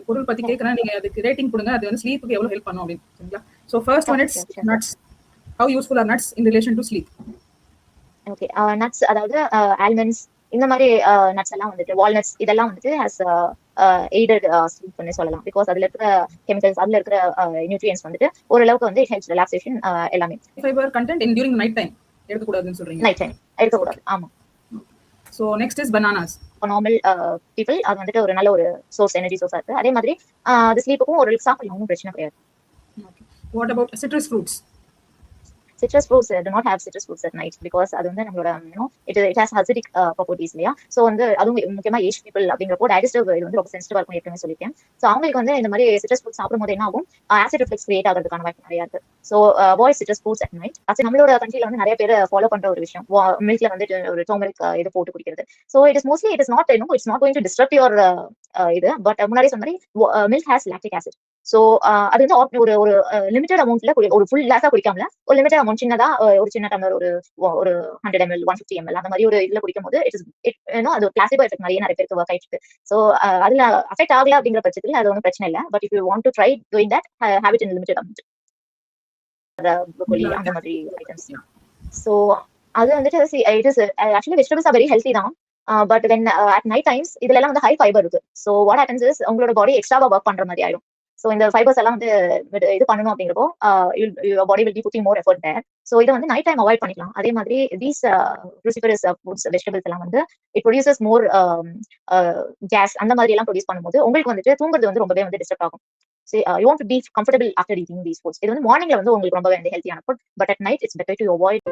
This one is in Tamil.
பொருள் பத்தி கேட்கறேன், நீங்க அதுக்கு ரேட்டிங் கொடுங்க. அது வந்து ஸ்லீப்புக்கு எவ்வளவு ஹெல்ப் பண்ணும் அப்படின்னு. சரிங்களா? So first one it's nuts. How useful are nuts in relation to sleep? Okay, nuts அதாவது ஆல்மண்ட்ஸ் இந்த மாதிரி நட்ஸ் எல்லாம் வந்துட்டு வால்நட்ஸ் இதெல்லாம் வந்துட்டு ஹஸ் எய்டட் ஸ்லீப் பண்ணி சொல்லலாம். பிகாஸ் அதுல இருக்கிற கெமிக்கல்ஸ், அதுல இருக்கிற நியூட்ரியன்ஸ் வந்துட்டு ஓரளவுக்கு வந்து இட் ஹெல்ப்ஸ் ரிலாக்ஸேஷன் எல்லாமே. Fibre content in during night time எடுக்கக்கூடாதுன்னு சொல்றீங்க. நைட் டைம் எடுக்கக்கூடாது. ஆமா. So next is bananas. Normal people அது வந்துட்டு ஒரு நல்ல ஒரு சோர்ஸ், எனர்ஜி சோர்ஸா இருக்கு. அதே மாதிரி அது ஸ்லீப்புக்கும் ஒரு சாப்பிடலாம், ஒன்றும் பிரச்சனை கிடையாது. What about citrus fruits? Citrus fruits do not have citrus fruits at night because அது வந்து நம்மளோட it has acidic properties இல்லையா? ஸோ வந்து அதுவும் முக்கியமா ஏஜ் பீப்புள் அப்படிங்கிறப்போ டைஜஸ்டிவ் இது வந்து ரொம்ப சென்சிட்டிவா இருக்கும், ஏற்கனவே சொல்லியிருக்கேன். ஸோ அவங்களுக்கு வந்து இந்த மாதிரி சிட்ரஸ் ஃப்ரூட்ஸ் சாப்பிடும்போது என்ன ஆகும், ஆசிட் ரிஃப்ளெக்ஸ் கிரியேட் ஆகிறதுக்கான வாய்ப்பு நிறையா இருக்கு. So avoid citrus fruits at night. அது நம்மளோட கண்ட்ரில வந்து நிறைய பேர் ஃபாலோ பண்ற ஒரு விஷயம், மில்க்ல வந்து ஒரு டோமில்க் இது போட்டு குடிக்கிறது. So it is mostly it is not it's not going to disturb your இது. பட் முன்னாடி சொன்ன மாதிரி milk has lactic acid. So அது வந்து ஒரு லிமிடெட் அமௌண்ட்ல ஒரு ஃபுல் கிளாஸா குடிக்காமல ஒரு லிமிடெட் அமௌண்ட் சின்னதா ஒரு சின்ன டம்ளர் ஒரு 100 ml 150 ml அந்த மாதிரி ஒரு இதுல குடிக்கும் போது அது பிளாசிபோ எஃபெக்ட் நிறைய பேருக்கு ஒர்க் ஆயிட்டு இருக்கு. ஸோ அதுல அஃபெக்ட் ஆகல அப்படிங்கிற பட்சத்தில் அது ஒன்றும் பிரச்சனை இல்லை. But if you want to try doing that, have it in limited amount. அந்த மாதிரி ஐட்டம்ஸ். ஸோ அது வந்துட்டு it is actually vegetables are very healthy தான். But when at night times இதுல எல்லாம் வந்து ஹை ஃபைபர் இருக்கு. ஸோ வாட் ஹேப்பன்ஸ் இஸ் உங்களோட பாடி எக்ஸ்ட்ராவா ஒர்க் பண்ற மாதிரி ஆயிடும். ஸோ இந்த ஃபைபர்ஸ் எல்லாம் வந்து இது பண்ணணும் அப்படிங்கிறப்போ body will be putting more effort there. So இதை வந்து நைட் டைம் அவாய்ட் பண்ணிக்கலாம். அதே மாதிரி தீஸ் cruciferous foods, வெஜிடபிள்ஸ் எல்லாம் வந்து இட் ப்ரொடியூசஸ் மோர் கேஸ் அந்த மாதிரி எல்லாம் ப்ரொடியூஸ் பண்ணும்போது உங்களுக்கு வந்துட்டு தூங்குறது வந்து ரொம்பவே வந்து டிஸ்டர்ப் ஆகும். You want to be comfortable after eating these foods. இது வந்து மார்னிங்ல வந்து உங்களுக்கு ரொம்பவே வந்து ஹெல்த்தியான food. But at night it's better to avoid.